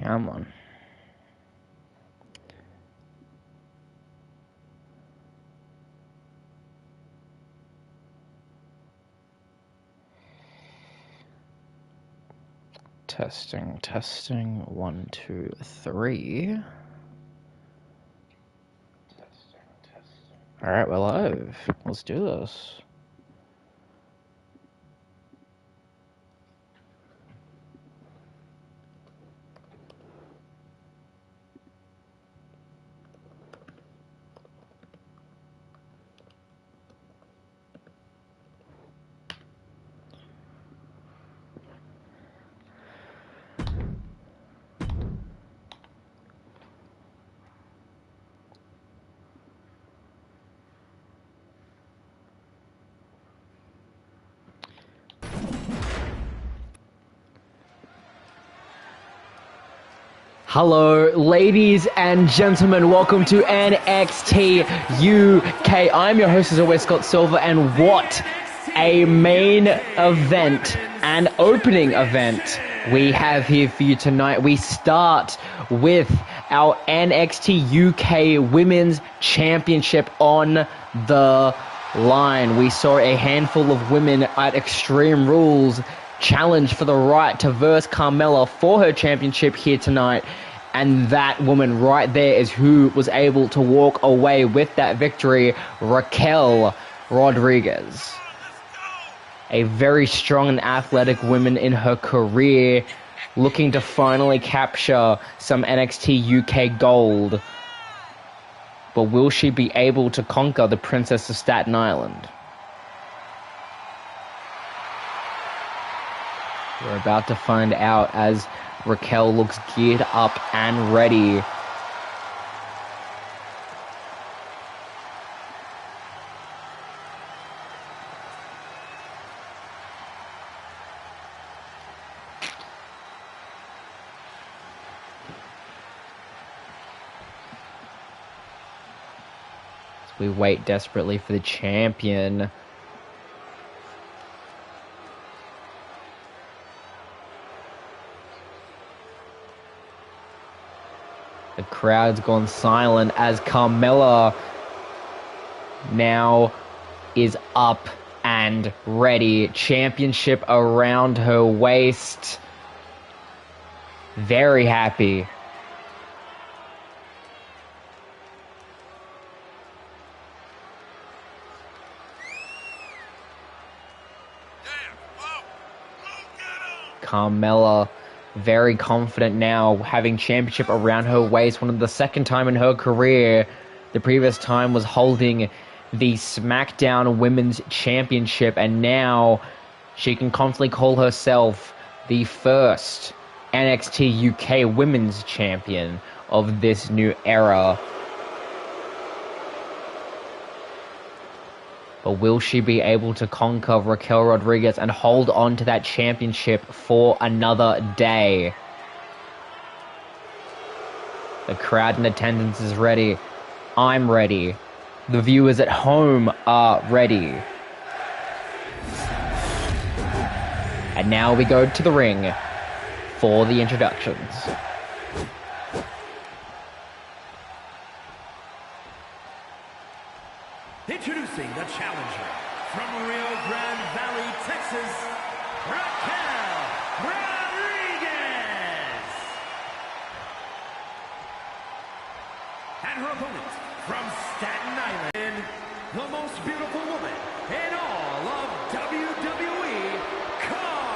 Come on. Testing, testing. 1, 2, 3. Alright, we're live. Let's do this. Hello, ladies and gentlemen. Welcome to NXT UK. I'm your host, as always, Scott Silver, and what a main event and opening event we have here for you tonight. We start with our NXT UK Women's Championship on the line. We saw a handful of women at Extreme Rules challenge for the right to verse Carmella for her championship here tonight, and that woman right there is who was able to walk away with that victory, Raquel Rodriguez. A very strong and athletic woman in her career, looking to finally capture some NXT UK gold. But will she be able to conquer the Princess of Staten Island? We're about to find out as Raquel looks geared up and ready. As we wait desperately for the champion. The crowd's gone silent as Carmella now is up and ready. Championship around her waist. Very happy. Carmella very confident now, having championship around her waist, one of the second time in her career. The previous time was holding the SmackDown Women's Championship, and now she can confidently call herself the first NXT UK Women's Champion of this new era. But will she be able to conquer Raquel Rodriguez and hold on to that championship for another day? The crowd in attendance is ready. I'm ready. The viewers at home are ready. And now we go to the ring for the introductions. Introducing the challenger from Rio Grande Valley, Texas, Raquel Rodriguez. And her opponent from Staten Island, the most beautiful woman in all of WWE, Carmella.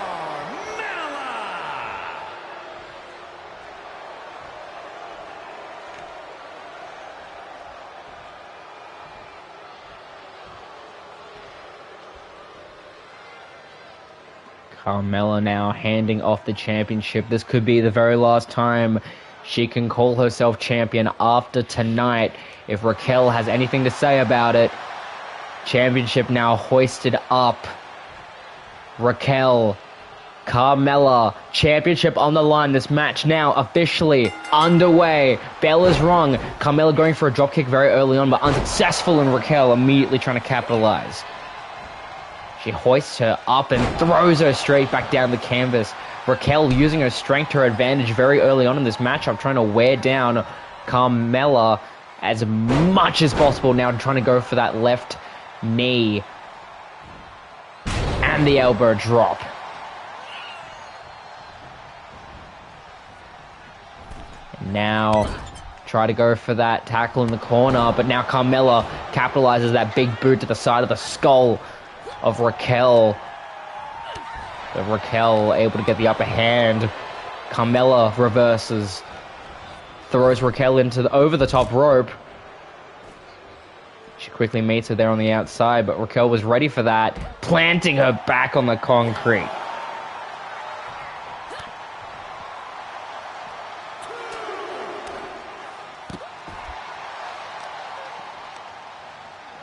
Carmella now handing off the championship. This could be the very last time she can call herself champion after tonight. If Raquel has anything to say about it. Championship now hoisted up. Raquel, Carmella, championship on the line. This match now officially underway. Bell is wrong. Carmella going for a dropkick very early on, but unsuccessful, and Raquel immediately trying to capitalize. She hoists her up and throws her straight back down the canvas. Raquel using her strength to her advantage very early on in this matchup, trying to wear down Carmella as much as possible. Now trying to go for that left knee and the elbow drop. And now try to go for that tackle in the corner, but now Carmella capitalizes that big boot to the side of the skull of Raquel. But Raquel able to get the upper hand. Carmella reverses, throws Raquel into over the top rope. She quickly meets her there on the outside, but Raquel was ready for that, planting her back on the concrete.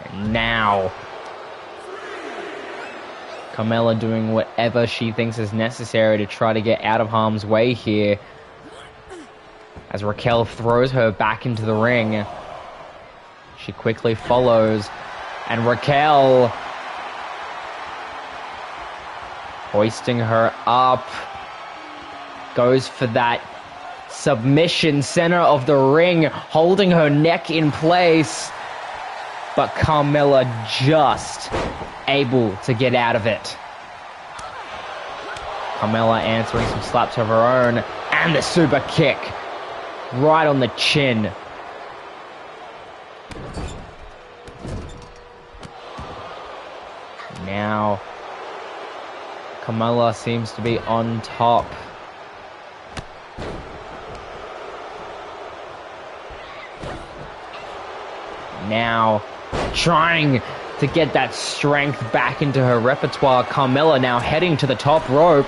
And now Carmella doing whatever she thinks is necessary to try to get out of harm's way here, as Raquel throws her back into the ring. She quickly follows, and Raquel hoisting her up, goes for that submission center of the ring, holding her neck in place, but Carmella just able to get out of it. Carmella answering some slaps of her own, and the super kick right on the chin. Now Carmella seems to be on top. Now trying to get that strength back into her repertoire. Carmella now heading to the top rope.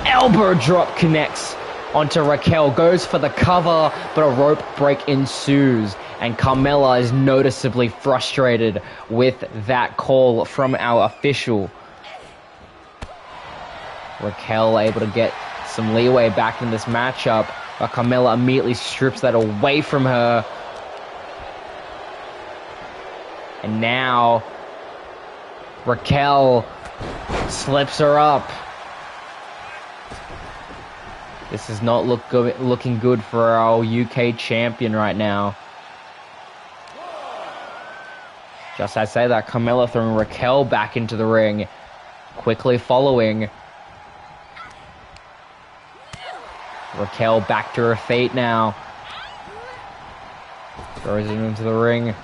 Elbow drop connects onto Raquel, goes for the cover, but a rope break ensues, and Carmella is noticeably frustrated with that call from our official. Raquel able to get some leeway back in this matchup, but Carmella immediately strips that away from her. And now Raquel slips her up. This is not looking good for our UK champion right now. Just as I say that, Carmella throwing Raquel back into the ring, quickly following. Raquel back to her feet now. Throws it into the ring.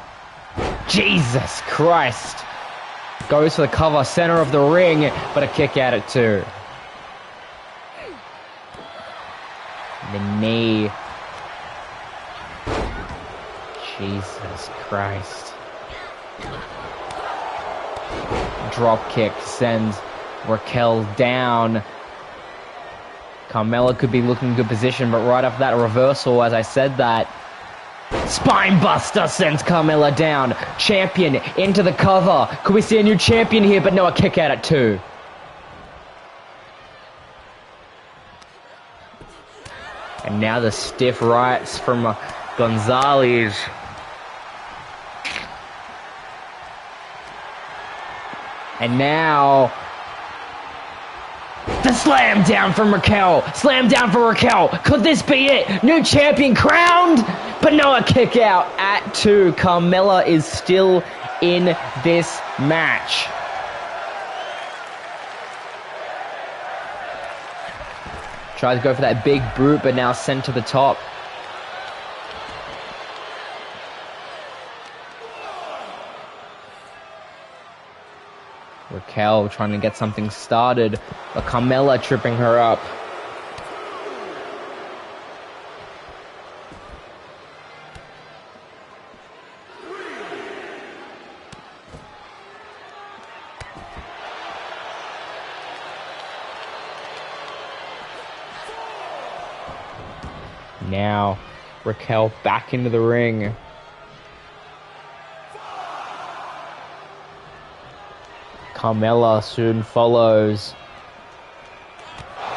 Jesus Christ! Goes for the cover, center of the ring, but a kick out at 2. The knee. Jesus Christ. Drop kick sends Raquel down. Carmella could be looking in good position, but right after that reversal, as I said that, spine buster sends Carmella down. Champion into the cover. Could we see a new champion here? But no, a kick out at 2. And now the stiff rights from Gonzalez. And now the slam down from Raquel. Slam down for Raquel. Could this be it? New champion crowned? But no, a kick out at 2. Carmella is still in this match. Tries to go for that big boot, but now sent to the top. Raquel trying to get something started, but Carmella tripping her up. Now, Raquel back into the ring. Carmella soon follows.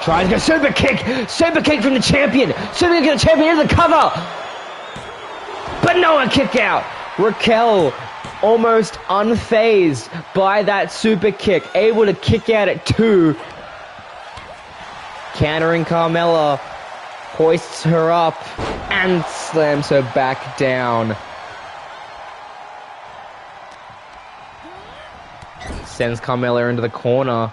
Tries to go super kick from the champion. Super kick of the champion into the cover. But no, a kick out. Raquel almost unfazed by that super kick, able to kick out at 2. Countering Carmella, hoists her up and slams her back down. Sends Carmella into the corner.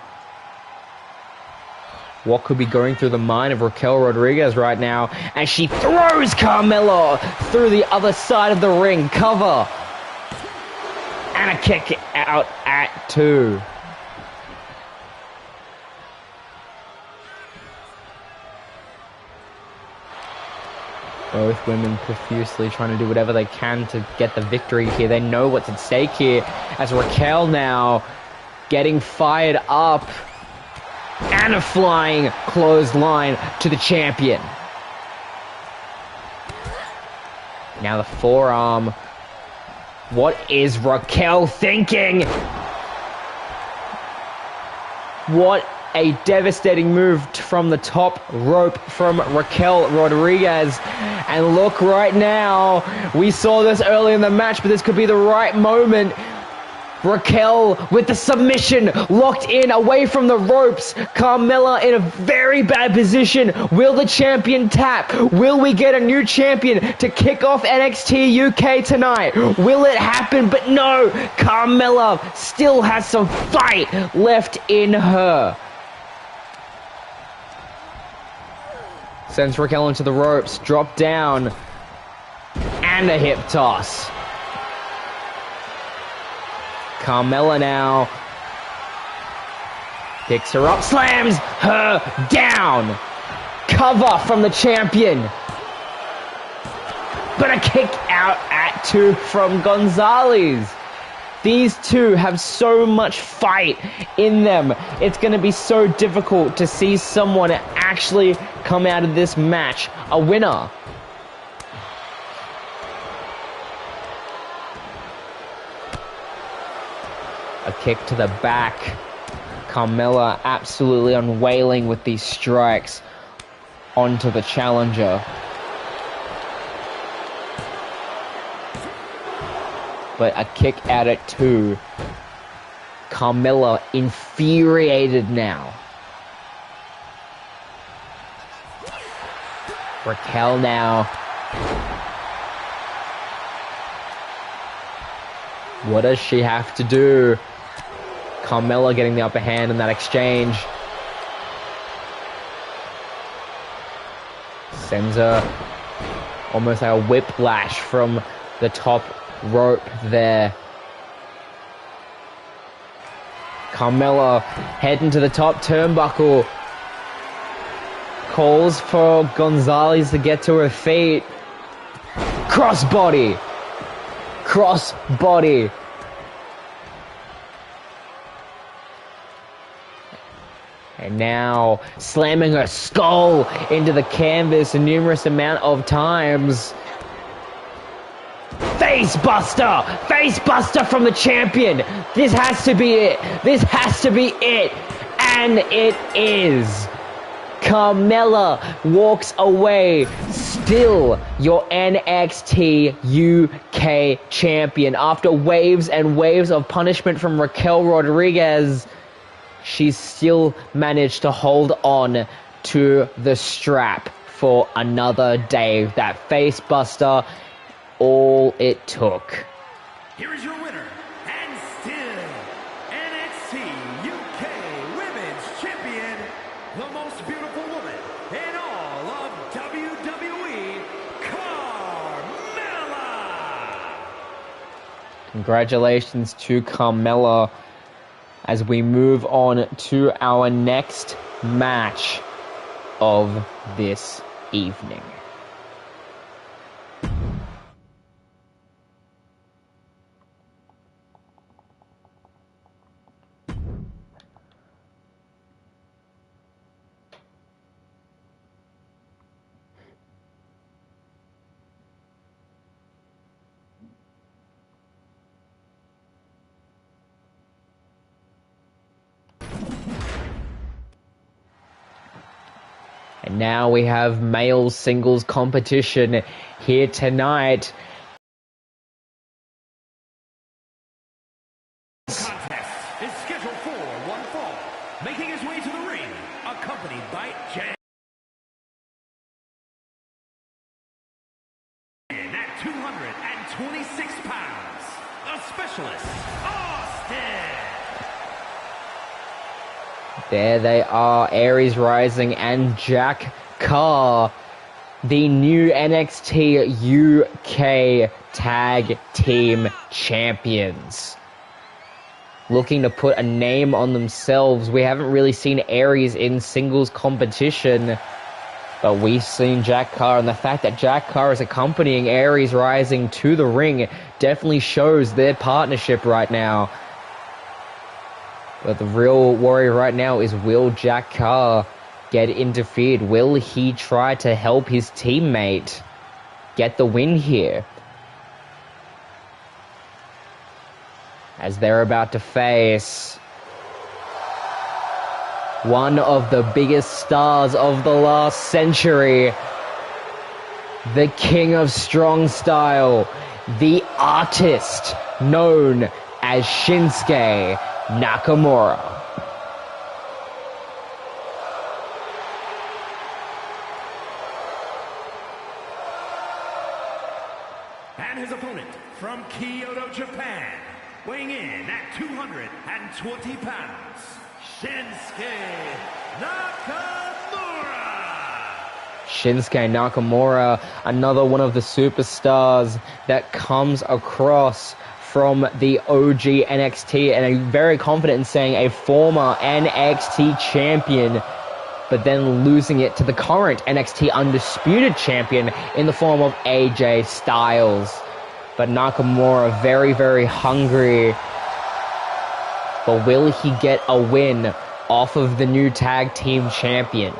What could be going through the mind of Raquel Rodriguez right now as she throws Carmella through the other side of the ring. Cover. And a kick out at 2. Both women profusely trying to do whatever they can to get the victory here. They know what's at stake here as Raquel now getting fired up. And a flying clothesline to the champion. Now the forearm. What is Raquel thinking? What a devastating move from the top rope from Raquel Rodriguez. And look right now, we saw this early in the match, but this could be the right moment. Raquel with the submission, locked in, away from the ropes. Carmella in a very bad position. Will the champion tap? Will we get a new champion to kick off NXT UK tonight? Will it happen? But no, Carmella still has some fight left in her. Sends Raquel into the ropes, drop down, and a hip toss. Carmella now picks her up, slams her down. Cover from the champion. But a kick out at 2 from Gonzalez. These two have so much fight in them. It's going to be so difficult to see someone actually come out of this match a winner. A kick to the back. Carmella absolutely unwavering with these strikes onto the challenger. But a kick out at 2. Carmella infuriated now. Raquel now. What does she have to do? Carmella getting the upper hand in that exchange. Sends her almost like a whiplash from the top rope there. Carmella heading to the top turnbuckle. Calls for Gonzalez to get to her feet. Crossbody. Crossbody. And now slamming her skull into the canvas a numerous amount of times. Face buster! Face buster from the champion! This has to be it! This has to be it! And it is! Carmella walks away, still your NXT UK champion. After waves and waves of punishment from Raquel Rodriguez, she's still managed to hold on to the strap for another day. That face buster, all it took. Here is your winner, and still NXT UK Women's Champion, the most beautiful woman in all of WWE, Carmella! Congratulations to Carmella as we move on to our next match of this evening. And now we have male singles competition here tonight. Contest is scheduled for one fall. Making his way to the ring accompanied by Jen. At 226 pounds, the specialist, Austin. There they are, Aries Rising and Jack Carr, the new NXT UK Tag Team Champions. Looking to put a name on themselves. We haven't really seen Aries in singles competition, but we've seen Jack Carr, and the fact that Jack Carr is accompanying Aries Rising to the ring definitely shows their partnership right now. But the real worry right now is, will Jack Carr get interfered? Will he try to help his teammate get the win here? As they're about to face one of the biggest stars of the last century, the king of strong style, the artist known as Shinsuke Nakamura. And his opponent from Kyoto, Japan, weighing in at 220 pounds, Shinsuke Nakamura. Shinsuke Nakamura, another one of the superstars that comes across from the OG NXT, and I'm very confident in saying a former NXT champion, but then losing it to the current NXT Undisputed Champion in the form of AJ Styles. But Nakamura very, very hungry. But will he get a win off of the new Tag Team Champion?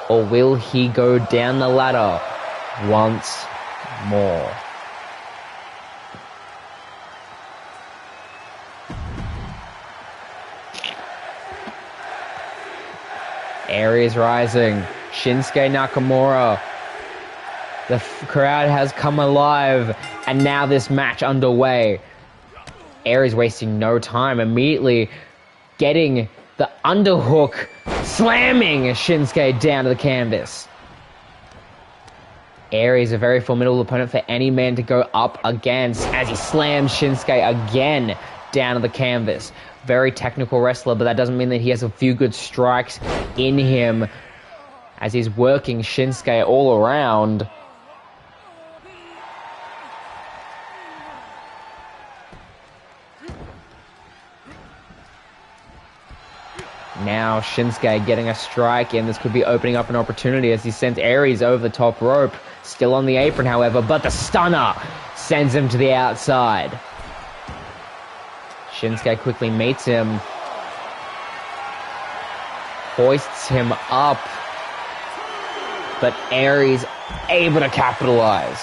Or will he go down the ladder once more? Aries Rising, Shinsuke Nakamura. The crowd has come alive, and now this match underway. Aries wasting no time, immediately getting the underhook, slamming Shinsuke down to the canvas. Aries, a very formidable opponent for any man to go up against, as he slams Shinsuke again down to the canvas. Very technical wrestler, but that doesn't mean that he has a few good strikes in him, as he's working Shinsuke all around. Now Shinsuke getting a strike in. This could be opening up an opportunity as he sends Aries over the top rope. Still on the apron, however, but the stunner sends him to the outside. Shinsuke quickly meets him, hoists him up, but Aries able to capitalize.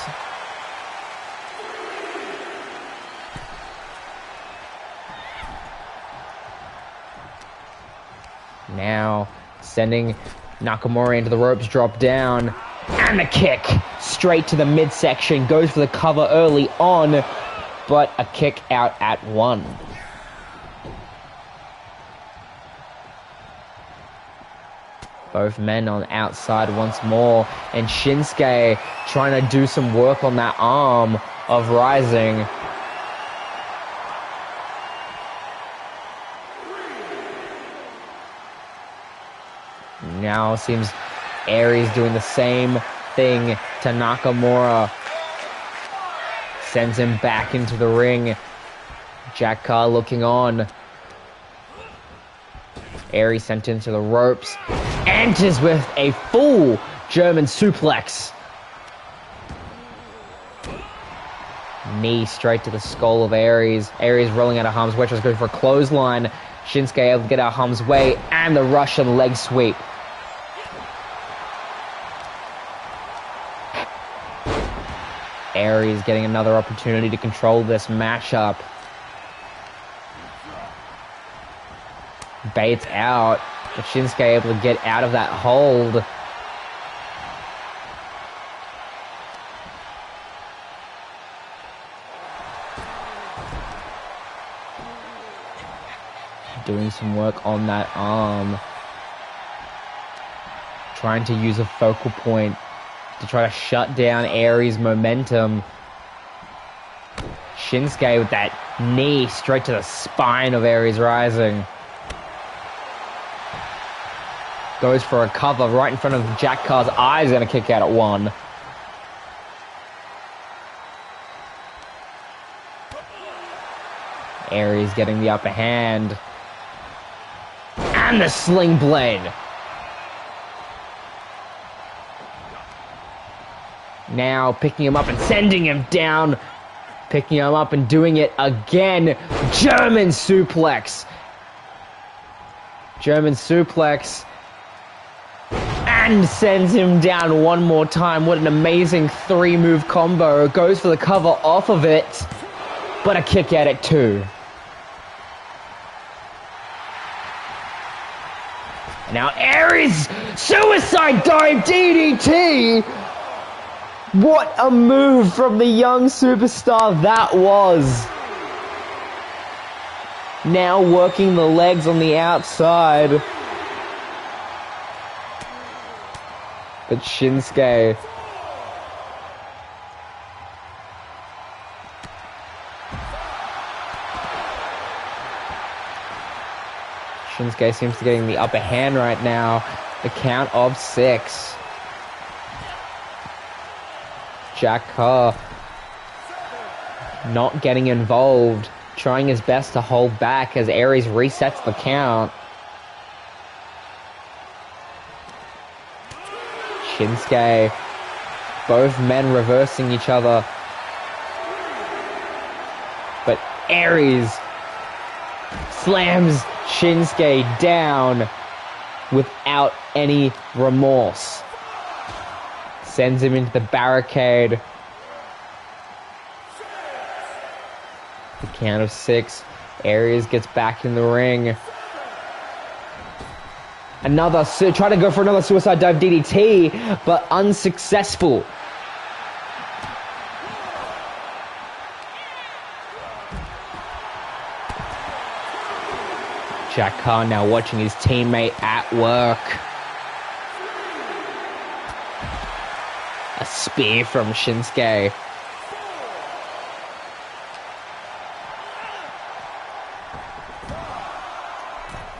Now sending Nakamura into the ropes, drop down, and the kick straight to the midsection. Goes for the cover early on, but a kick out at one. Both men on outside once more, and Shinsuke trying to do some work on that arm of Rising. Now seems Aries doing the same thing to Nakamura. Sends him back into the ring. Jack Carr looking on. Aries sent into the ropes. Enters with a full German suplex. Knee straight to the skull of Aries. Aries rolling out of harm's way, just going for a clothesline. Shinsuke able to get out of harm's way, and the Russian leg sweep. Aries getting another opportunity to control this matchup. Baits out, but Shinsuke able to get out of that hold. Doing doing some work on that arm. Trying to use a focal point to try to shut down Aries' momentum. Shinsuke with that knee straight to the spine of Aries Rising. Goes for a cover right in front of Jack Carr's eyes. Going to kick out at 1. Aries getting the upper hand. And the sling blade. Now picking him up and sending him down. Picking him up and doing it again. German suplex. German suplex. And sends him down one more time. What an amazing 3-move combo. Goes for the cover off of it. But a kick out at 2. And now Aries suicide dive DDT. What a move from the young superstar that was. Now working the legs on the outside. But Shinsuke seems to be getting the upper hand right now. The count of 6. Jack Carr not getting involved, trying his best to hold back as Aries resets the count. Shinsuke, both men reversing each other. But Aries slams Shinsuke down without any remorse. Sends him into the barricade. The count of 6. Aries gets back in the ring. Try to go for another suicide dive DDT, but unsuccessful. Jack Carr now watching his teammate at work. A spear from Shinsuke.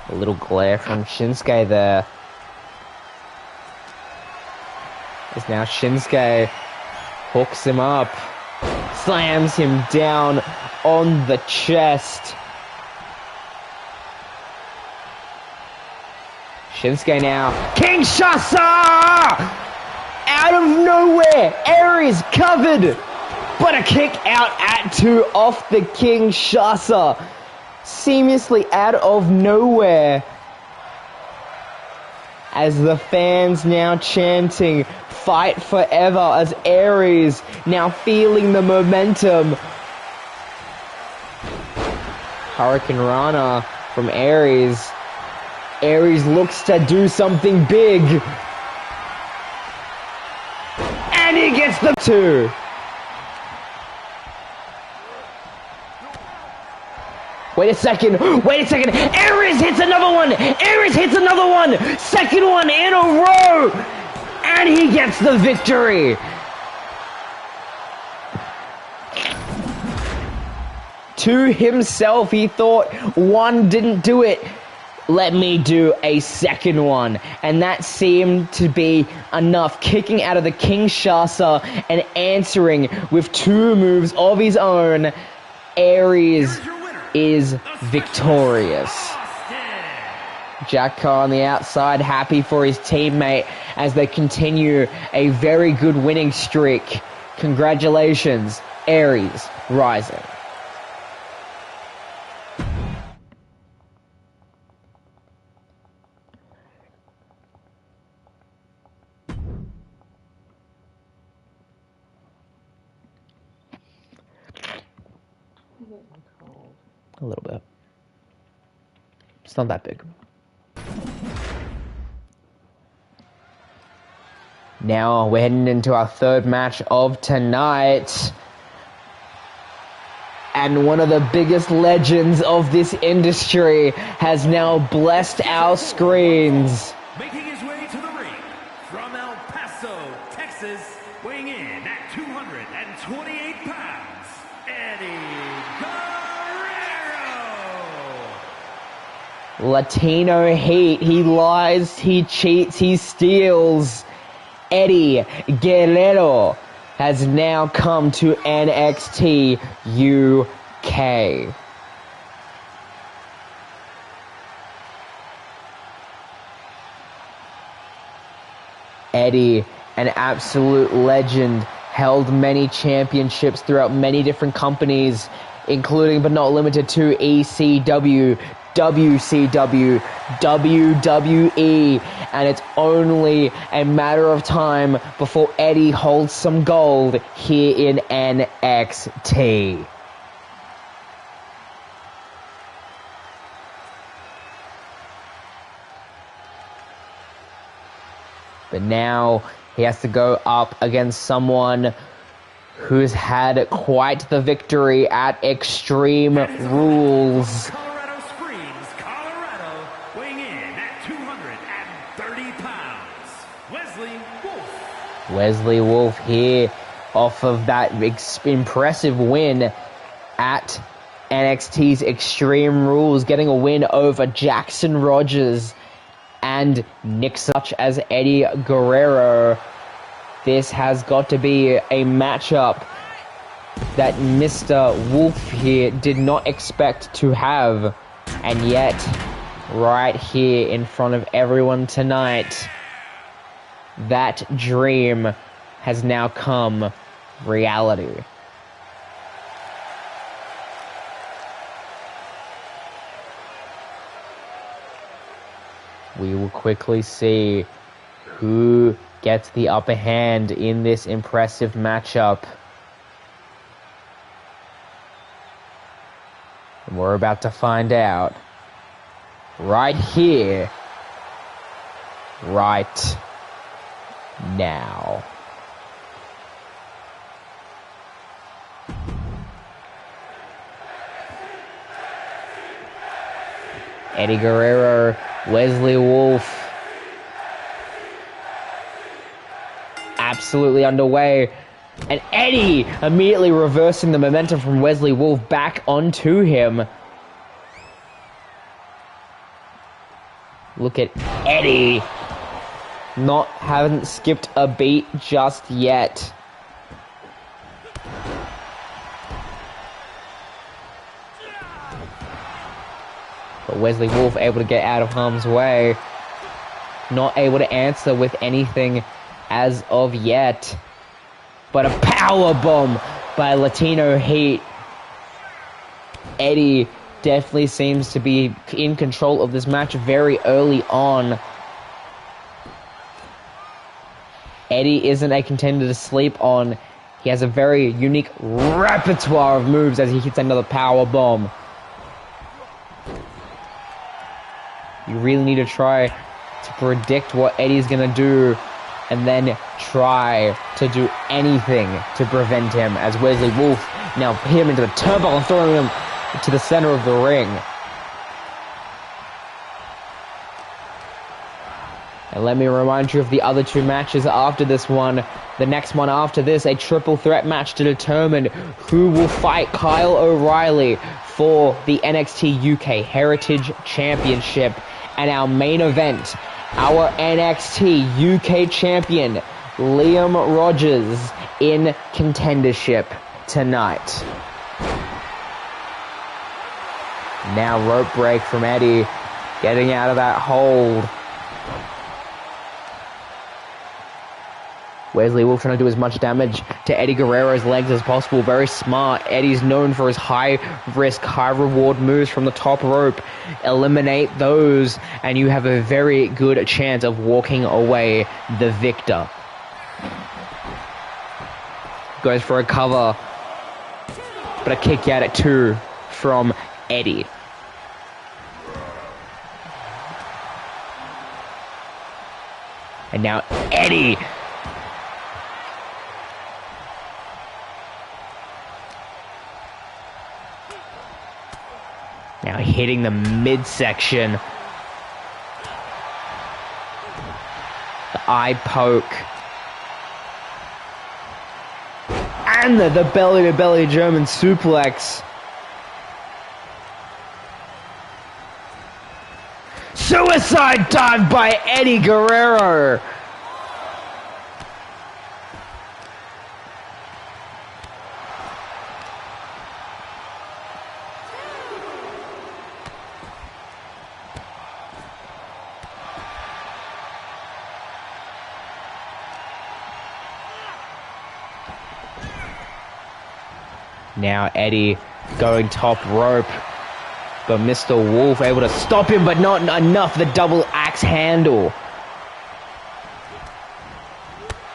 A little glare from Shinsuke there. As now Shinsuke hooks him up. Slams him down on the chest. Shinsuke now. Kinshasa! Out of nowhere, Aries covered, but a kick out at 2 off the Kinshasa. Seamlessly out of nowhere. As the fans now chanting, fight forever, as Aries now feeling the momentum. Hurricane Rana from Aries. Aries looks to do something big. And he gets the 2. Wait a second. Aries hits another one. Second one in a row. And he gets the victory. To himself, he thought one didn't do it. Let me do a second one. And that seemed to be enough. Kicking out of the Kinshasa and answering with 2 moves of his own. Aries is victorious. Jack Carr on the outside, happy for his teammate as they continue a very good winning streak. Congratulations, Aries Rising. A little bit. It's not that big. Now we're heading into our 3rd match of tonight. And one of the biggest legends of this industry has now blessed our screens. Making his way to the ring from El Paso, Texas, weighing in at 228 pounds, Eddie Guerrero. Latino heat. He lies, he cheats, he steals. Eddie Guerrero has now come to NXT UK. Eddie, an absolute legend, held many championships throughout many different companies, including but not limited to ECW, WCW, WWE, and it's only a matter of time before Eddie holds some gold here in NXT. But now he has to go up against someone who's had quite the victory at Extreme Rules. Colorado Springs, Colorado, weighing in at 230 pounds, Wesley Wolf. Wesley Wolf here off of that impressive win at NXT's Extreme Rules, getting a win over Jackson Rogers and Nick, such as Eddie Guerrero. This has got to be a matchup that Mr. Wolf here did not expect to have. And yet, right here in front of everyone tonight, that dream has now come reality. We will quickly see who gets the upper hand in this impressive matchup. And we're about to find out right here, right now. Eddie Guerrero, Wesley Wolf, absolutely underway. And Eddie immediately reversing the momentum from Wesley Wolf back onto him. Look at Eddie. Haven't skipped a beat just yet. But Wesley Wolf able to get out of harm's way. Not able to answer with anything as of yet. But a power bomb by Latino Heat. Eddie definitely seems to be in control of this match very early on. Eddie isn't a contender to sleep on. He has a very unique repertoire of moves as he hits another power bomb. You really need to try to predict what Eddie's going to do and then try to do anything to prevent him, as Wesley Wolf now hit him into the turnbuckle and throwing him to the center of the ring. And let me remind you of the other two matches after this one. The next one after this, a triple threat match to determine who will fight Kyle O'Reilly for the NXT UK Heritage Championship. And our main event, our NXT UK champion, Liam Rogers, in contendership tonight. Now rope break from Eddie, getting out of that hold. Wesley Wolf trying to do as much damage to Eddie Guerrero's legs as possible. Very smart. Eddie's known for his high-risk, high-reward moves from the top rope. Eliminate those, and you have a very good chance of walking away the victor. Goes for a cover, but a kick out at 2 from Eddie. And now Eddie hitting the midsection. The eye poke. And the belly-to-belly German suplex. Suicide dive by Eddie Guerrero. Now Eddie going top rope, but Mr. Wolf able to stop him, but not enough. The double axe handle.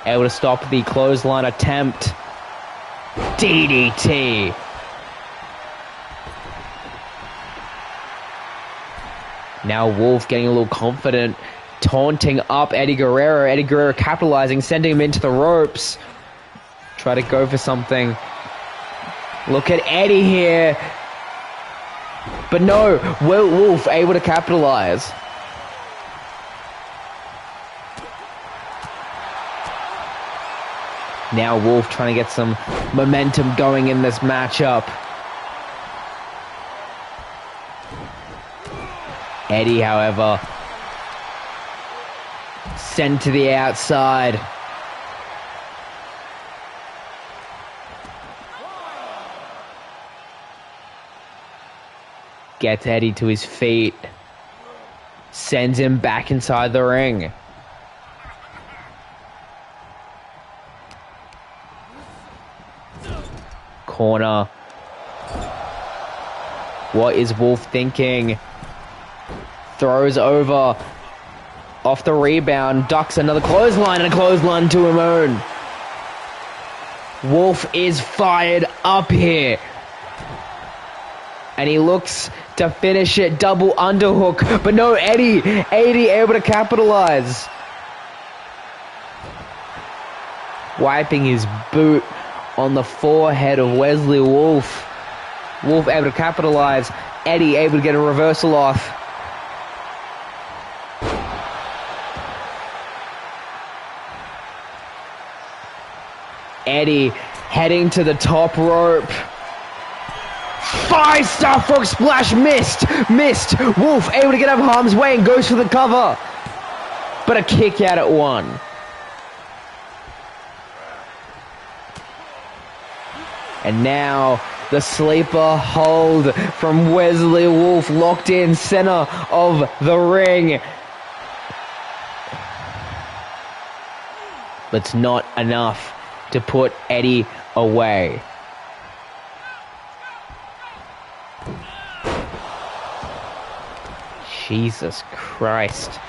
Able to stop the clothesline attempt. DDT. Now Wolf getting a little confident, taunting up Eddie Guerrero. Eddie Guerrero capitalizing, sending him into the ropes. Try to go for something. Look at Eddie here. But no, Wolf able to capitalize. Now Wolf trying to get some momentum going in this matchup. Eddie, however, sent to the outside. Gets Eddie to his feet. Sends him back inside the ring. Corner. What is Wolf thinking? Throws over. Off the rebound. Ducks another clothesline and a clothesline to him own. Wolf is fired up here. And he looks to finish it, double underhook, but no, Eddie able to capitalize. Wiping his boot on the forehead of Wesley Wolf. Wolf able to capitalize, Eddie able to get a reversal off. Eddie heading to the top rope. 5-star frog splash, missed. Wolf able to get out of harm's way and goes for the cover. But a kick out at one. And now the sleeper hold from Wesley Wolf, locked in center of the ring. But it's not enough to put Eddie away. Jesus Christ.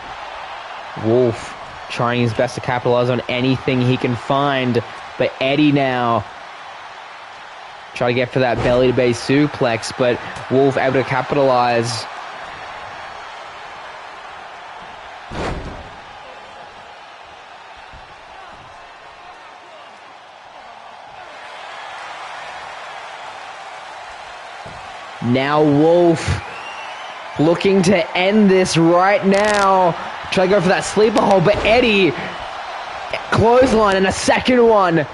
Wolf trying his best to capitalize on anything he can find. But Eddie now try to get for that belly-to-base suplex, but Wolf able to capitalize. Now Wolf looking to end this right now. Try to go for that sleeper hold, but Eddie, clothesline and a second one.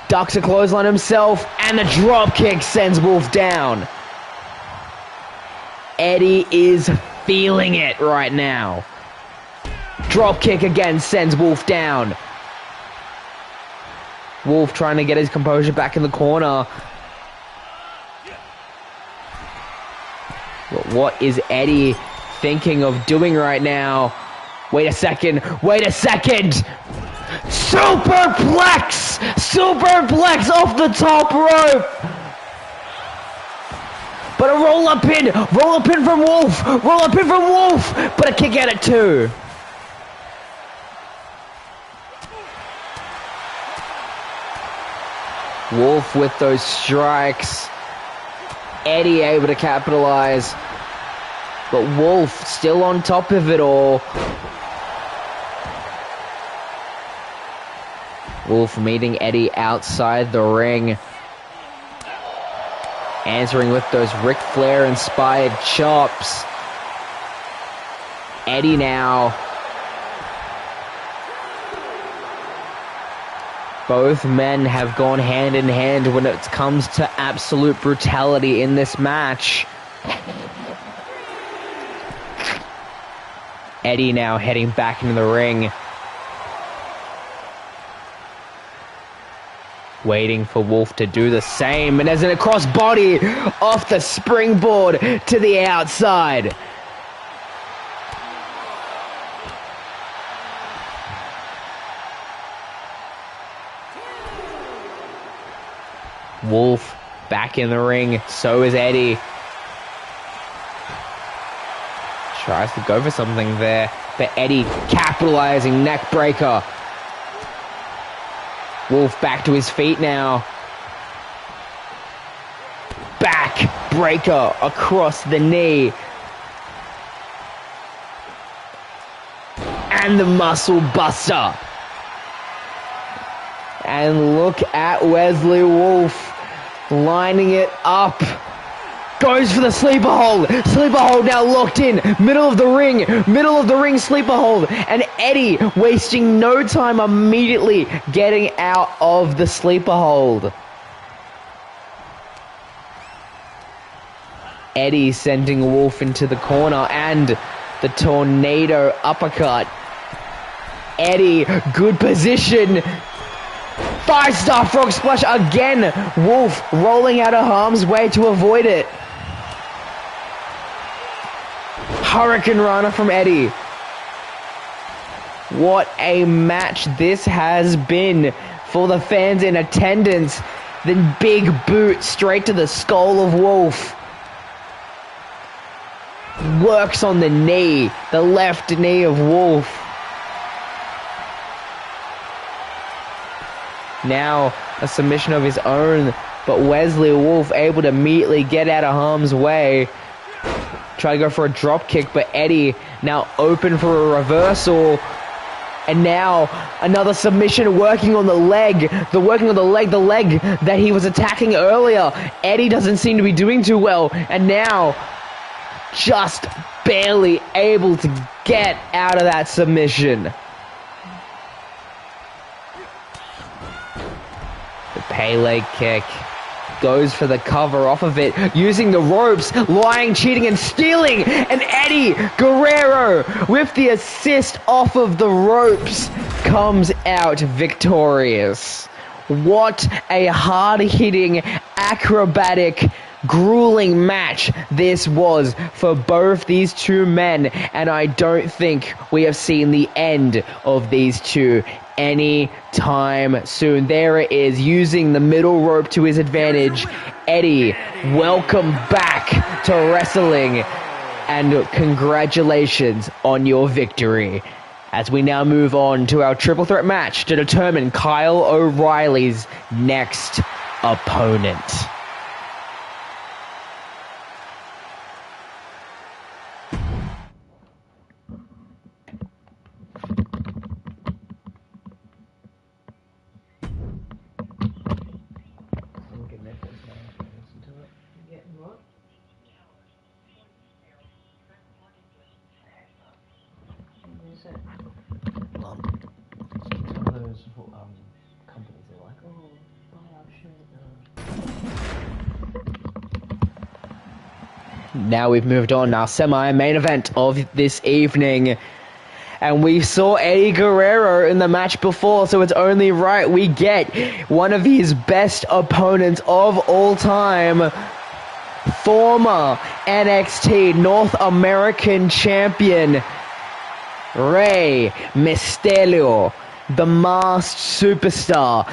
Ducks a clothesline himself, and the drop kick sends Wolf down. Eddie is feeling it right now. Drop kick again sends Wolf down. Wolf trying to get his composure back in the corner. But what is Eddie thinking of doing right now? Wait a second. Superplex off the top rope. But a roll-up pin from Wolf. But a kick out at two. Wolf with those strikes. Eddie able to capitalize, but Wolf still on top of it all. Wolf meeting Eddie outside the ring. answering with those Ric Flair-inspired chops. Eddie now. Both men have gone hand in hand when it comes to absolute brutality in this match. Eddie now heading back into the ring. Waiting for Wolf to do the same. And as a crossbody off the springboard to the outside. Wolf back in the ring. So is Eddie. Tries to go for something there, but Eddie capitalizing neck breaker. Wolf back to his feet now. Back breaker across the knee. And the muscle buster. And look at Wesley Wolf lining it up. Goes for the sleeper hold. Sleeper hold now locked in. Middle of the ring, sleeper hold. And Eddie wasting no time immediately getting out of the sleeper hold. Eddie sending Wolf into the corner and the tornado uppercut. Eddie, good position. 5-star frog splash again. Wolf rolling out of harm's way to avoid it. Hurricane Rana from Eddie. What a match this has been for the fans in attendance. The big boot straight to the skull of Wolf. Works on the knee, the left knee of Wolf. Now a submission of his own, but Wesley Wolf able to immediately get out of harm's way. Try to go for a drop kick, but Eddie now open for a reversal. And now another submission working on the leg. The leg that he was attacking earlier. Eddie doesn't seem to be doing too well. And now just barely able to get out of that submission. The Pele kick. Goes for the cover off of it, using the ropes, lying, cheating, and stealing. And Eddie Guerrero, with the assist off of the ropes, comes out victorious. What a hard-hitting, acrobatic, grueling match this was for both these two men. And I don't think we have seen the end of these two anytime soon. There it is, using the middle rope to his advantage. Eddie, welcome back to wrestling, and congratulations on your victory. As we now move on to our triple threat match to determine Kyle O'Reilly's next opponent. Now we've moved on, our semi-main event of this evening. And we saw Eddie Guerrero in the match before, so it's only right we get one of his best opponents of all time. Former NXT North American Champion, Rey Mysterio, the masked superstar,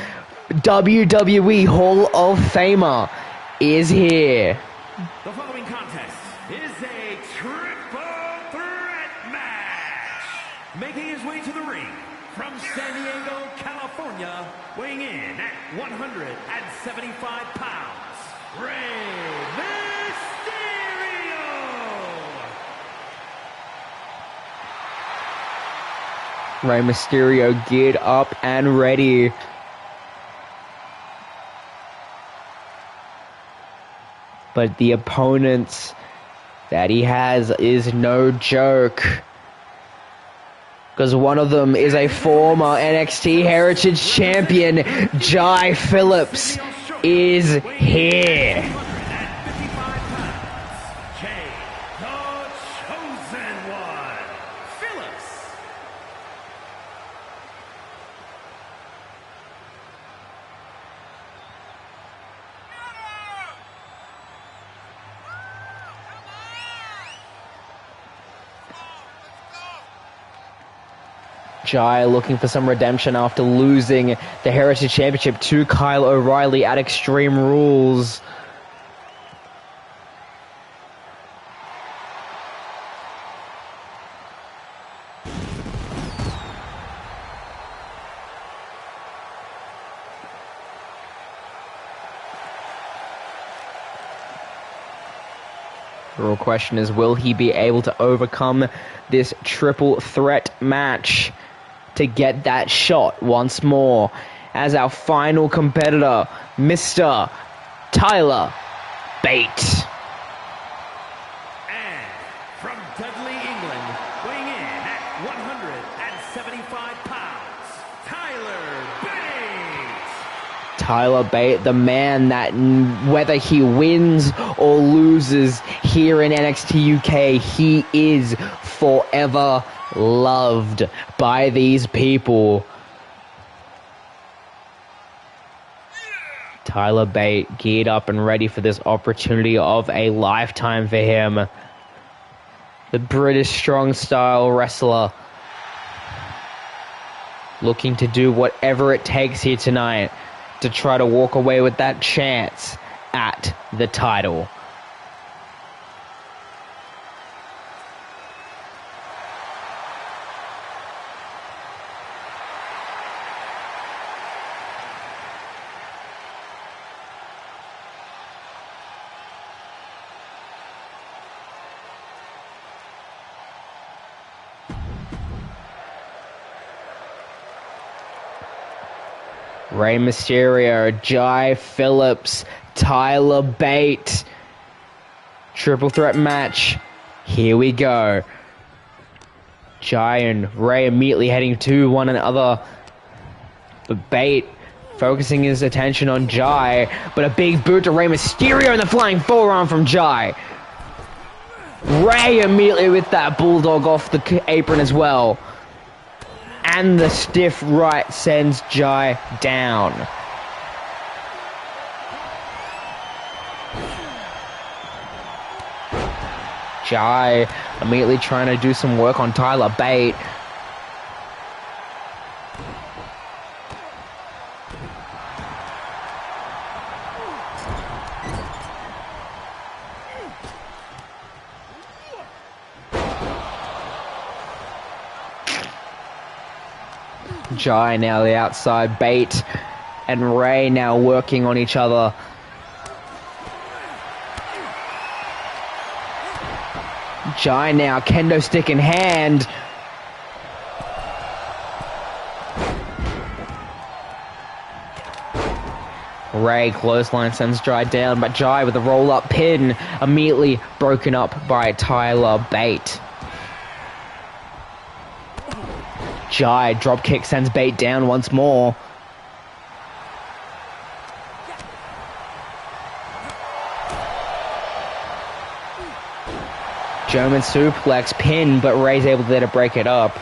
WWE Hall of Famer, is here. The following contest is a triple threat match. Making his way to the ring from San Diego, California, weighing in at 175 pounds, Rey Mysterio. Rey Mysterio geared up and ready. but the opponents that he has is no joke. Because one of them is a former NXT Heritage Champion. Jai Phillips is here. Jai looking for some redemption after losing the Heritage Championship to Kyle O'Reilly at Extreme Rules. The real question is, will he be able to overcome this triple threat match to get that shot once more as our final competitor, Mr. Tyler Bate. And from Dudley, England, weighing in at 175 pounds, Tyler Bate. Tyler Bate, the man that whether he wins or loses here in NXT UK, he is forever loved by these people. Tyler Bate geared up and ready for this opportunity of a lifetime for him. The British strong style wrestler looking to do whatever it takes here tonight to try to walk away with that chance at the title. Rey Mysterio, Jai Phillips, Tyler Bate. Triple threat match. Here we go. Jai and Rey immediately heading to one another. But Bate focusing his attention on Jai. But a big boot to Rey Mysterio and the flying forearm from Jai. Rey immediately with that bulldog off the apron as well. And the stiff right sends Jai down. Jai immediately trying to do some work on Tyler Bate. Jai now the outside, Bate and Rey now working on each other. Jai now, kendo stick in hand. Rey clothesline sends Jai down, but Jai with a roll-up pin immediately broken up by Tyler Bate. Jai dropkick sends Bate down once more. German suplex pin, but Rey's able to break it up.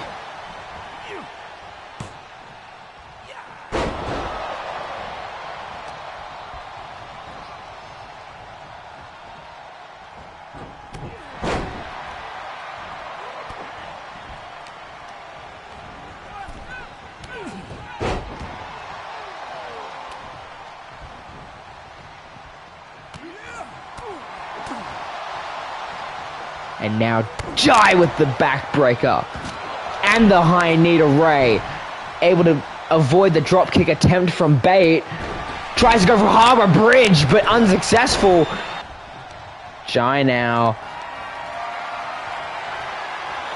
And now Jai with the backbreaker and the high knee to Rey. Able to avoid the dropkick attempt from Bate. Tries to go for Harbor Bridge, but unsuccessful. Jai now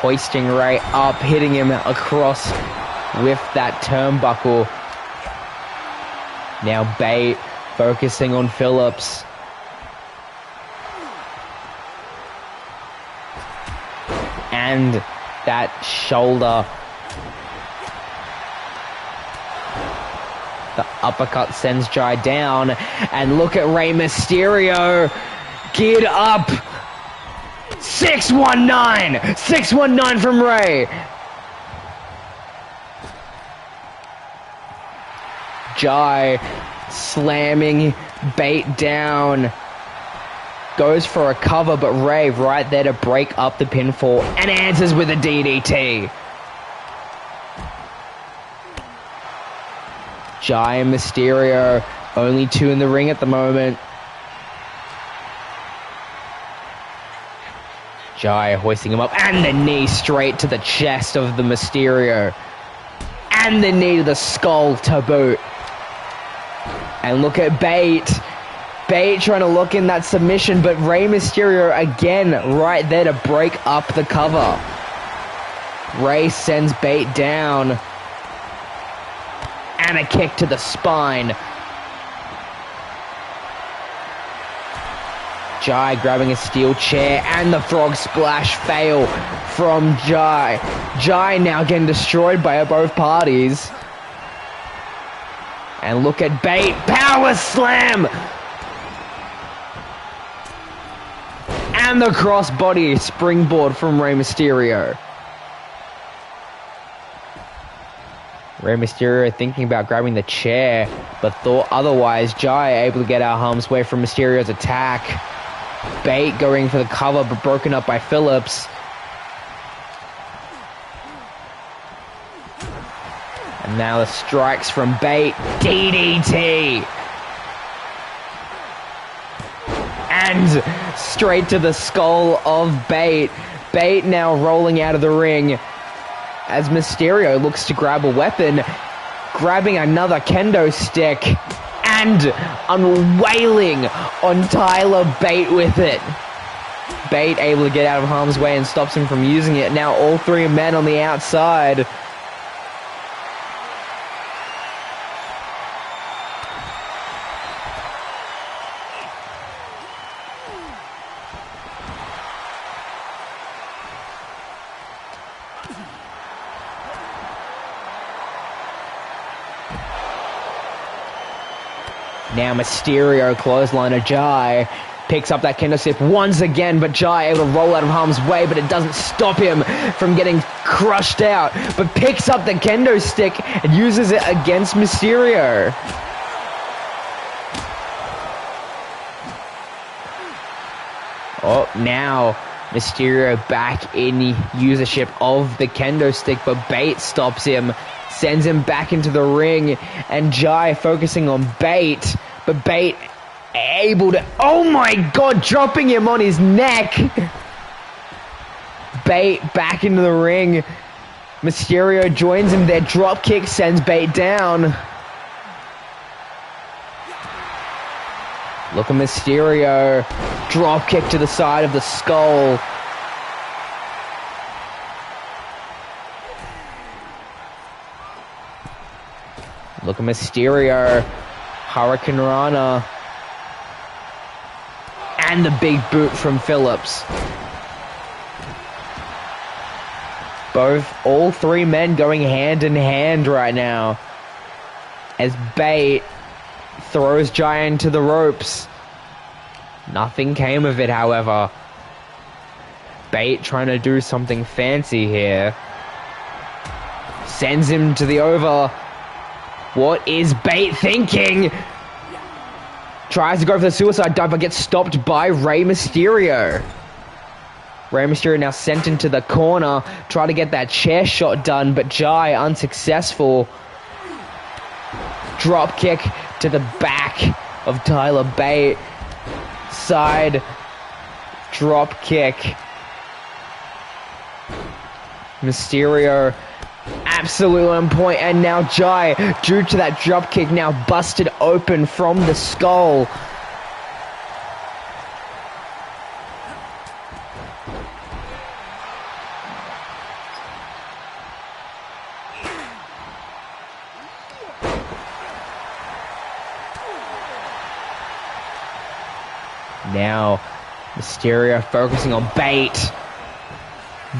hoisting Rey up, hitting him across with that turnbuckle. Now Bate focusing on Phillips. And that shoulder. The uppercut sends Jai down. And look at Rey Mysterio. Geared up. 619. 619 from Rey. Jai slamming Bate down. Goes for a cover, but Rey right there to break up the pinfall and answers with a DDT. Jai and Mysterio, only two in the ring at the moment. Jai hoisting him up, and the knee straight to the chest of the Mysterio. And the knee to the skull to boot. And look at Bate. Bate trying to look in that submission, but Rey Mysterio again right there to break up the cover. Rey sends Bate down. And a kick to the spine. Jai grabbing a steel chair, and the frog splash fail from Jai. Jai now getting destroyed by both parties. And look at Bate, power slam! And the crossbody springboard from Rey Mysterio. Rey Mysterio thinking about grabbing the chair, but thought otherwise. Jai able to get out of harm's way from Mysterio's attack. Bate going for the cover, but broken up by Phillips. And now the strikes from Bate. DDT! And straight to the skull of Bate. Bate now rolling out of the ring as Mysterio looks to grab a weapon, grabbing another kendo stick and unwailing on Tyler Bate with it. Bate able to get out of harm's way and stops him from using it. Now all three men on the outside. Now Mysterio clothesline of Jai. Picks up that kendo stick once again, but Jai able to roll out of harm's way, but it doesn't stop him from getting crushed out. But picks up the kendo stick and uses it against Mysterio. Oh, now Mysterio back in usership of the kendo stick, but Bate stops him, sends him back into the ring, and Jai focusing on Bate, but Bate able to, oh my god, dropping him on his neck. Bate back into the ring. Mysterio joins him there, drop kick sends Bate down. Look at Mysterio, drop kick to the side of the skull. Look at Mysterio, Hurricane Rana, and the big boot from Phillips. All three men going hand in hand right now as Bate throws Jai into the ropes. Nothing came of it, however. Bate trying to do something fancy here. Sends him to the over. What is Bate thinking? Tries to go for the suicide dive, but gets stopped by Rey Mysterio. Rey Mysterio now sent into the corner, try to get that chair shot done, but Jai unsuccessful. Drop kick to the back of Tyler Bate. Side drop kick. Mysterio absolutely on point, and now Jai, due to that drop kick, now busted open from the skull. Now Mysterio focusing on Bate.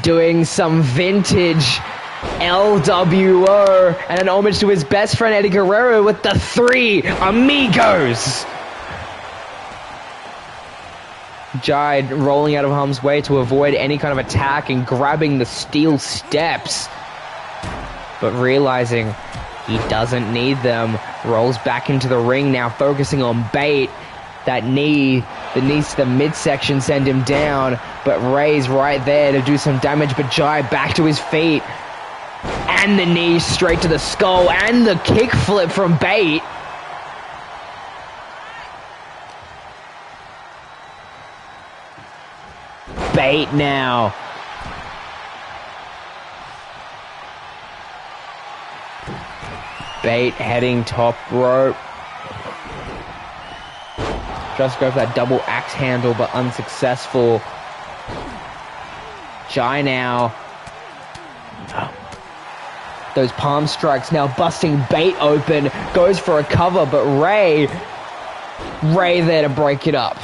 doing some vintage LWO and an homage to his best friend Eddie Guerrero with the Three Amigos. Jai rolling out of harm's way to avoid any kind of attack and grabbing the steel steps. But realizing he doesn't need them, rolls back into the ring now, focusing on Bate. That knee, the knees to the midsection send him down, but Ray's right there to do some damage, but Jai back to his feet. And the knee straight to the skull, and the kickflip from Bate. Bate now. Bate heading top rope. Just go for that double axe handle, but unsuccessful. Jai now. Those palm strikes now busting Bate open. Goes for a cover, but Ray there to break it up.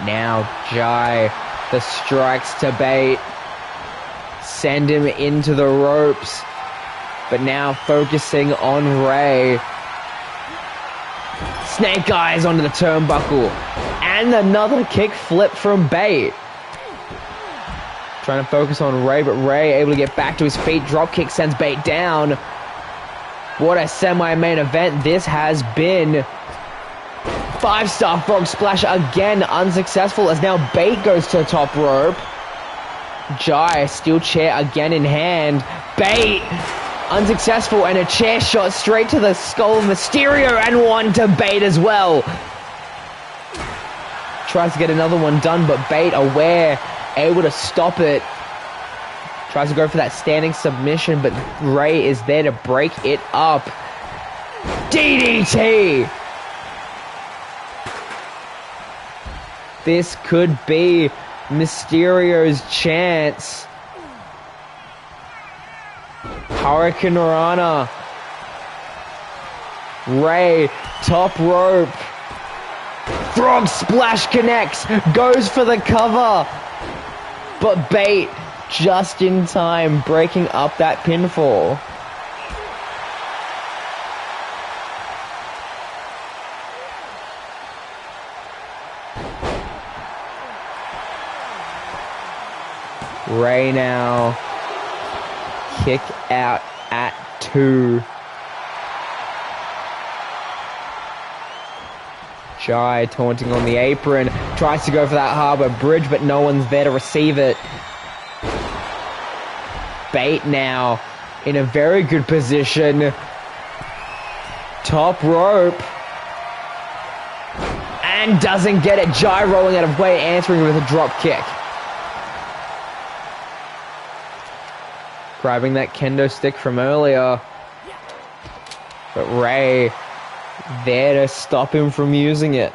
Now Jai, the strikes to Bate. Send him into the ropes, but now focusing on Ray. Snake eyes onto the turnbuckle, and another kick flip from Bate. Trying to focus on Ray, but Ray able to get back to his feet. Drop kick sends Bate down. What a semi-main event this has been. 5-star frog splash again, unsuccessful as now Bate goes to the top rope. Jai, steel chair again in hand. Bate, unsuccessful, and a chair shot straight to the skull of Mysterio, and one to Bate as well. Tries to get another one done, but Bate aware, able to stop it. Tries to go for that standing submission, but Ray is there to break it up. DDT! This could be Mysterio's chance. Hurricane Rana. Ray, top rope. Frog splash connects. Goes for the cover. But Bate just in time, breaking up that pinfall. Ray now. Kick out at 2. Jai taunting on the apron. Tries to go for that harbor bridge, but no one's there to receive it. Bate now in a very good position. Top rope. And doesn't get it. Jai rolling out of way, answering with a drop kick. Grabbing that kendo stick from earlier. But Ray there to stop him from using it.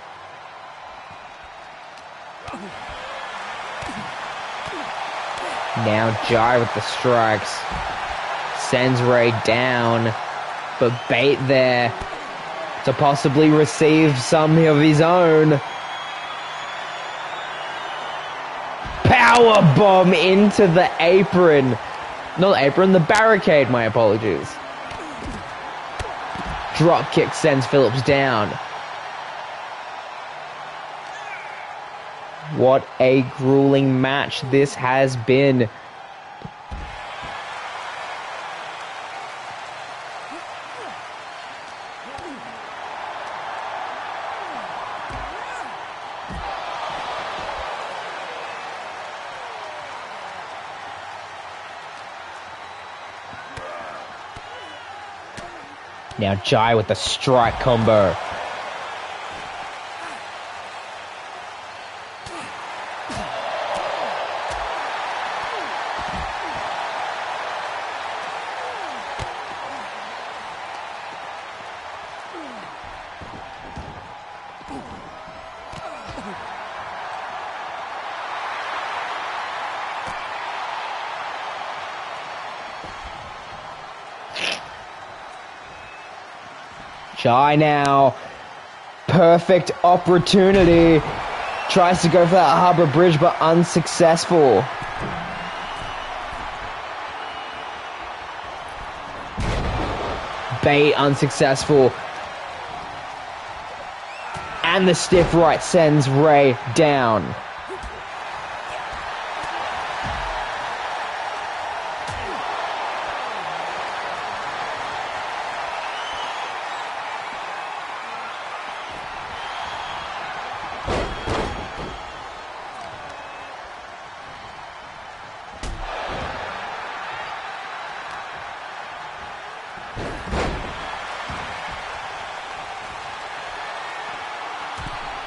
Now Jai with the strikes. Sends Ray down. But Bate there to possibly receive some of his own. Power bomb into the apron. Not the apron, the barricade, my apologies. Drop kick sends Phillips down. What a grueling match this has been. Now Jai with the strike combo. Jai now. Perfect opportunity. Tries to go for that Harbor Bridge, but unsuccessful. Bait unsuccessful. And the stiff right sends Ray down.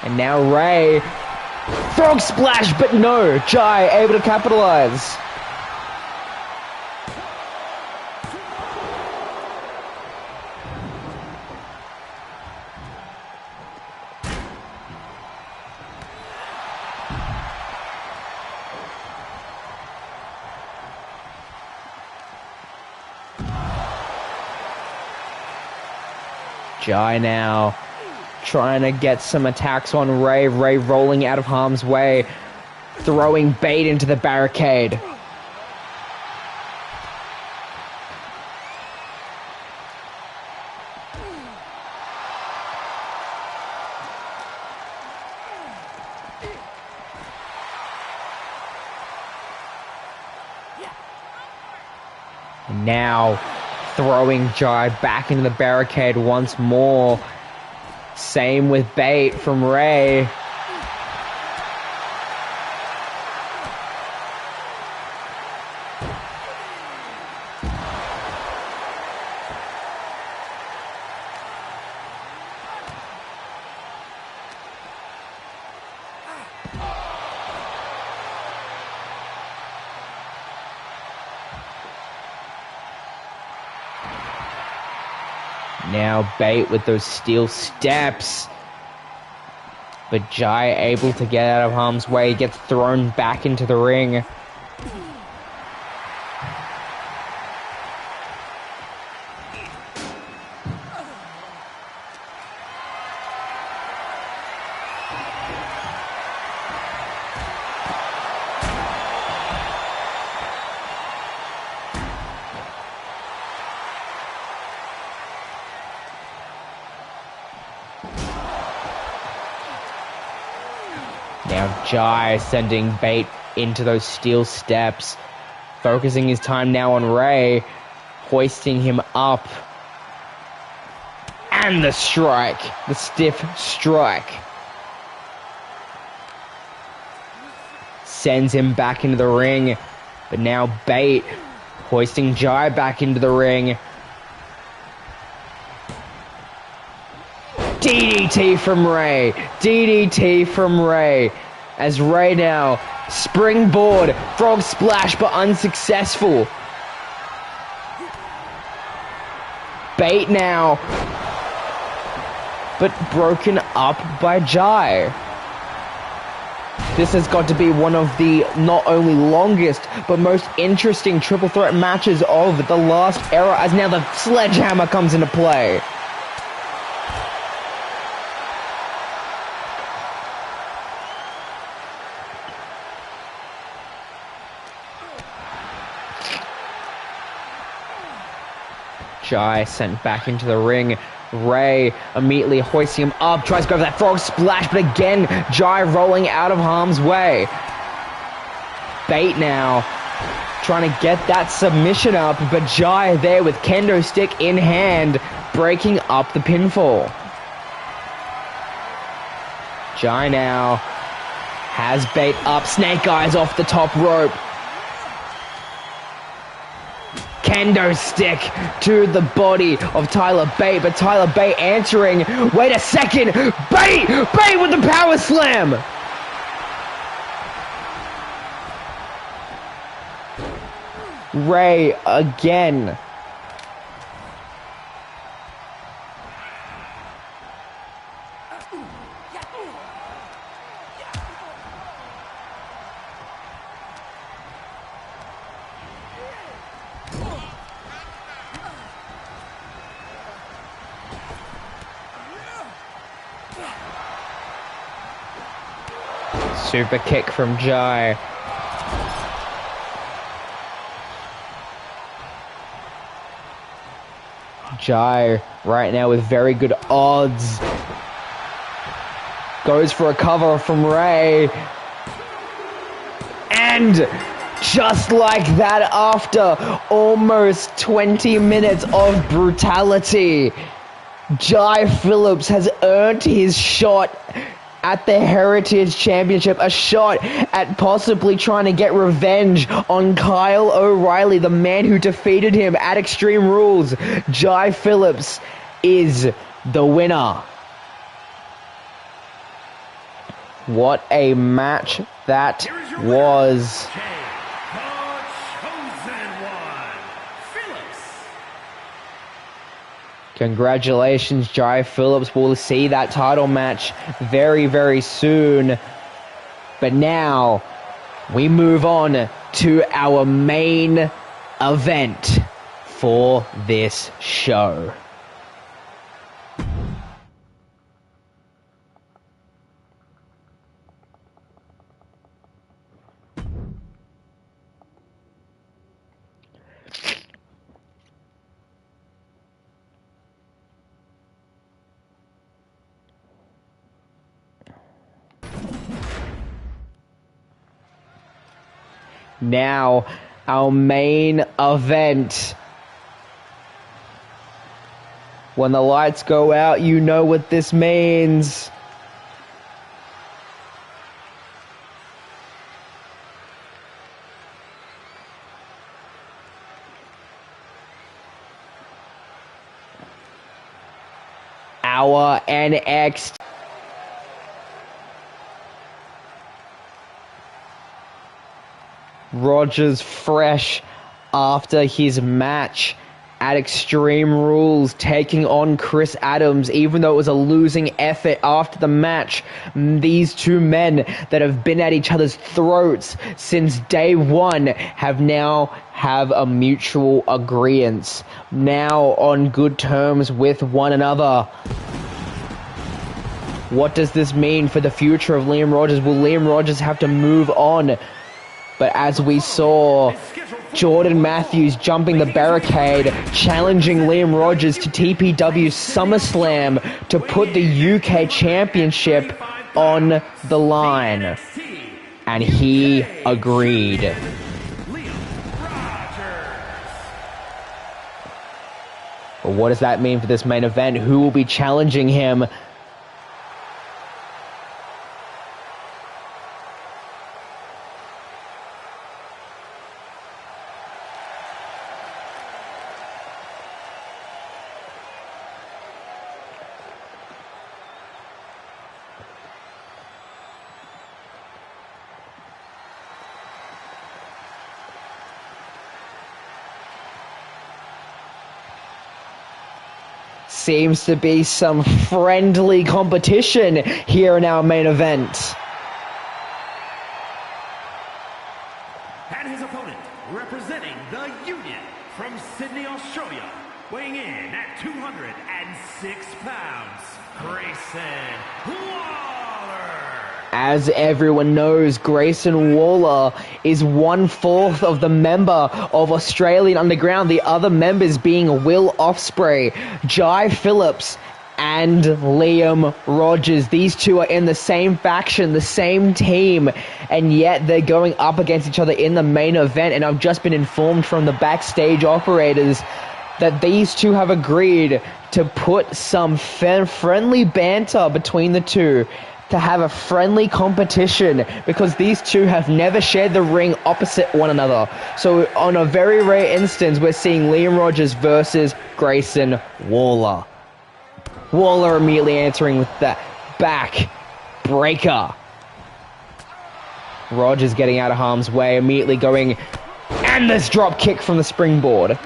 And now Ray, frog splash, but no, Jai able to capitalize. Jai now trying to get some attacks on Ray. Ray rolling out of harm's way, throwing bait into the barricade. And now throwing Jai back into the barricade once more. Same with bait from Ray. Now bait with those steel steps. But Jai able to get out of harm's way, gets thrown back into the ring. Now Jai sending bait into those steel steps, focusing his time now on Ray, hoisting him up. And the strike, the stiff strike. Sends him back into the ring, but now bait, hoisting Jai back into the ring. DDT from Ray, DDT from Ray, as Ray now springboard, frog splash, but unsuccessful. Bait now, but broken up by Jai. This has got to be one of the not only longest, but most interesting triple threat matches of the last era, as now the sledgehammer comes into play. Jai sent back into the ring. Ray immediately hoisting him up, tries to go for that frog splash, but again, Jai rolling out of harm's way. Bait now, trying to get that submission up, but Jai there with kendo stick in hand, breaking up the pinfall. Jai now has bait up, snake eyes off the top rope. Kendo stick to the body of Tyler Bate, but Tyler Bate answering, wait a second, Bate with the power slam! Ray again. Super kick from Jai. Jai right now with very good odds. Goes for a cover from Ray. And just like that, after almost 20 minutes of brutality, Jai Phillips has earned his shot at the Heritage Championship, a shot at possibly trying to get revenge on Kyle O'Reilly, the man who defeated him at Extreme Rules. Jai Phillips is the winner. What a match that was. Congratulations, Jai Phillips. We'll see that title match very, very soon. But now, we move on to our main event for this show. Now, our main event. When the lights go out, you know what this means. Our NXT. Rogers fresh after his match at Extreme Rules, taking on Chris Adams, even though it was a losing effort after the match. These two men that have been at each other's throats since day one have a mutual agreement, now on good terms with one another. What does this mean for the future of Liam Rogers? Will Liam Rogers have to move on? But as we saw, Jordan Matthews jumping the barricade, challenging Liam Rogers to TPW SummerSlam to put the UK Championship on the line. And he agreed. But what does that mean for this main event? Who will be challenging him? Seems to be some friendly competition here in our main event. And his opponent, representing the Union from Sydney, Australia, weighing in at 206 pounds, Grayson Waller. As everyone knows, Grayson Waller is 1/4 of the member of Australian Underground, the other members being Will Ospreay, Jai Phillips, and Liam Rogers. These two are in the same faction, the same team, and yet they're going up against each other in the main event. And I've just been informed from the backstage operators that these two have agreed to put some friendly banter between the two, to have a friendly competition, because these two have never shared the ring opposite one another. So on a very rare instance, we're seeing Liam Rogers versus Grayson Waller. Waller immediately answering with that back breaker. Rogers getting out of harm's way, immediately going, and this drop kick from the springboard.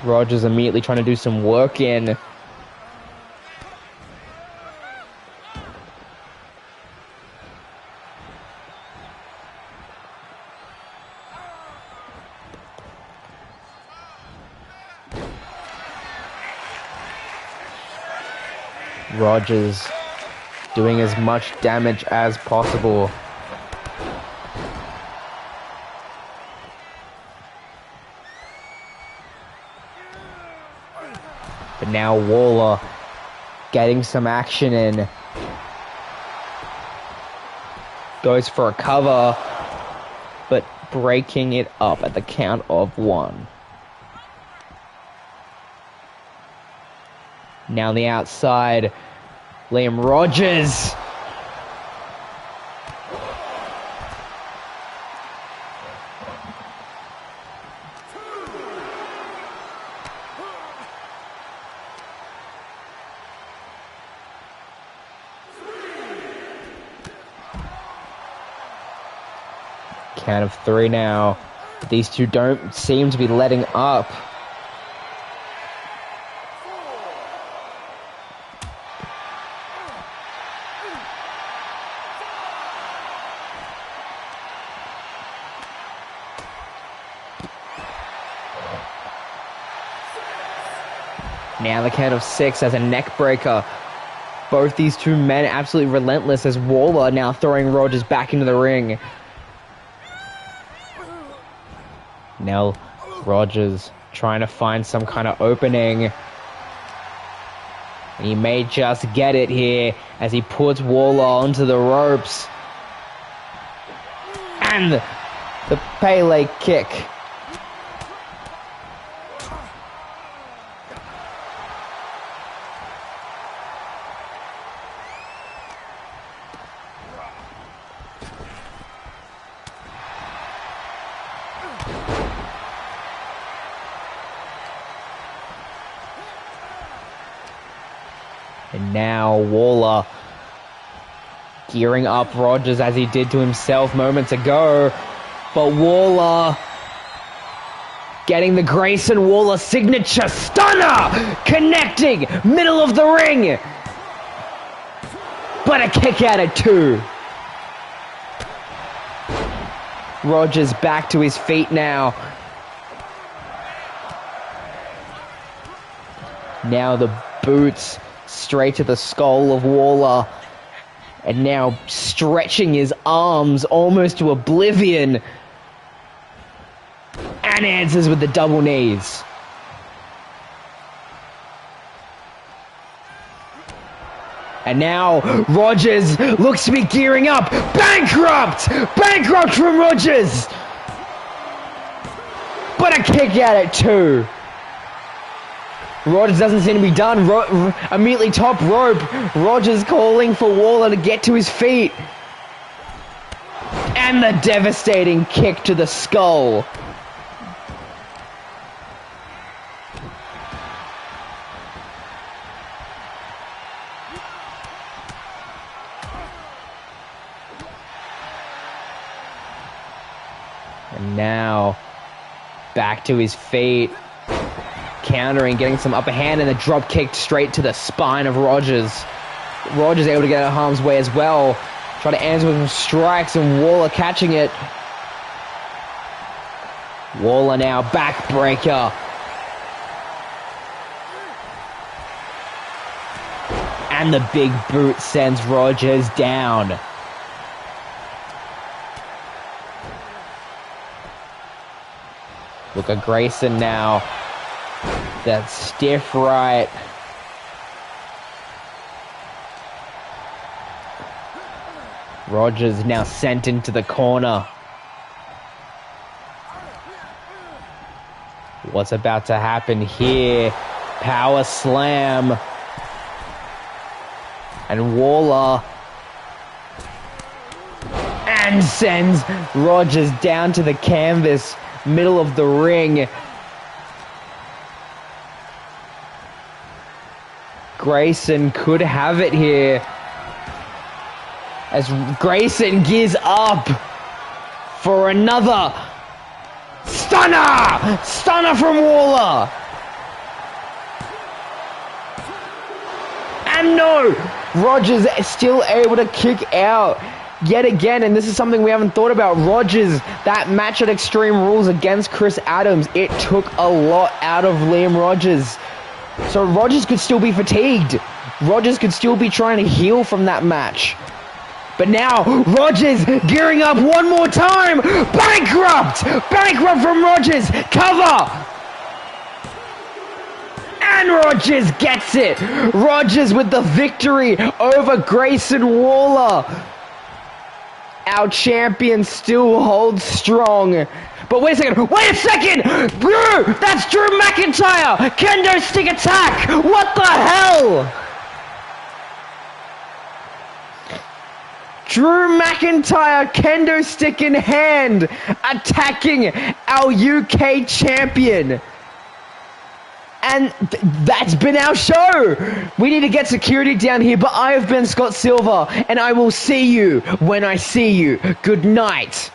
Rogers immediately trying to do some work in. Rogers doing as much damage as possible. But now Waller getting some action in. Goes for a cover, but breaking it up at the count of 1. Now on the outside, Liam Rogers. Count of 3 now. These two don't seem to be letting up. Now the count of 6 as a neck breaker. Both these two men absolutely relentless as Waller now throwing Rogers back into the ring. Now Rogers trying to find some kind of opening. And he may just get it here as he puts Waller onto the ropes. And the Pele kick. And now Waller gearing up Rogers as he did to himself moments ago. But Waller getting the Grayson Waller signature stunner, connecting, middle of the ring. But a kick out at 2. Rogers back to his feet now. Now the boots straight to the skull of Waller. And now stretching his arms almost to oblivion. And answers with the double knees. And now Rogers looks to be gearing up. Bankrupt! Bankrupt from Rogers! But a kick out at 2. Rogers doesn't seem to be done. Immediately top rope. Rogers calling for Waller to get to his feet. And the devastating kick to the skull. And now back to his feet. Countering, getting some upper hand, and the drop kick straight to the spine of Rogers. Rogers able to get out of harm's way as well. Try to answer with some strikes, and Waller catching it. Waller now backbreaker. And the big boot sends Rogers down. Look at Grayson now. That stiff right. Rogers now sent into the corner. What's about to happen here? Power slam. And Waller. And sends Rogers down to the canvas, middle of the ring. Grayson could have it here. As Grayson gears up for another stunner! Stunner from Waller! And no! Rogers is still able to kick out yet again, and this is something we haven't thought about. Rogers, that match at Extreme Rules against Chris Adams, it took a lot out of Liam Rogers. So Rogers could still be fatigued. Rogers could still be trying to heal from that match. But now, Rogers gearing up one more time. Bankrupt! Bankrupt from Rogers. Cover! And Rogers gets it. Rogers with the victory over Grayson Waller. Our champion still holds strong. But wait a second. Wait a second! Drew! That's Drew McIntyre! Kendo stick attack! What the hell? Drew McIntyre, kendo stick in hand, attacking our UK champion. And that's been our show. We need to get security down here, but I have been Scott Silver, and I will see you when I see you. Good night.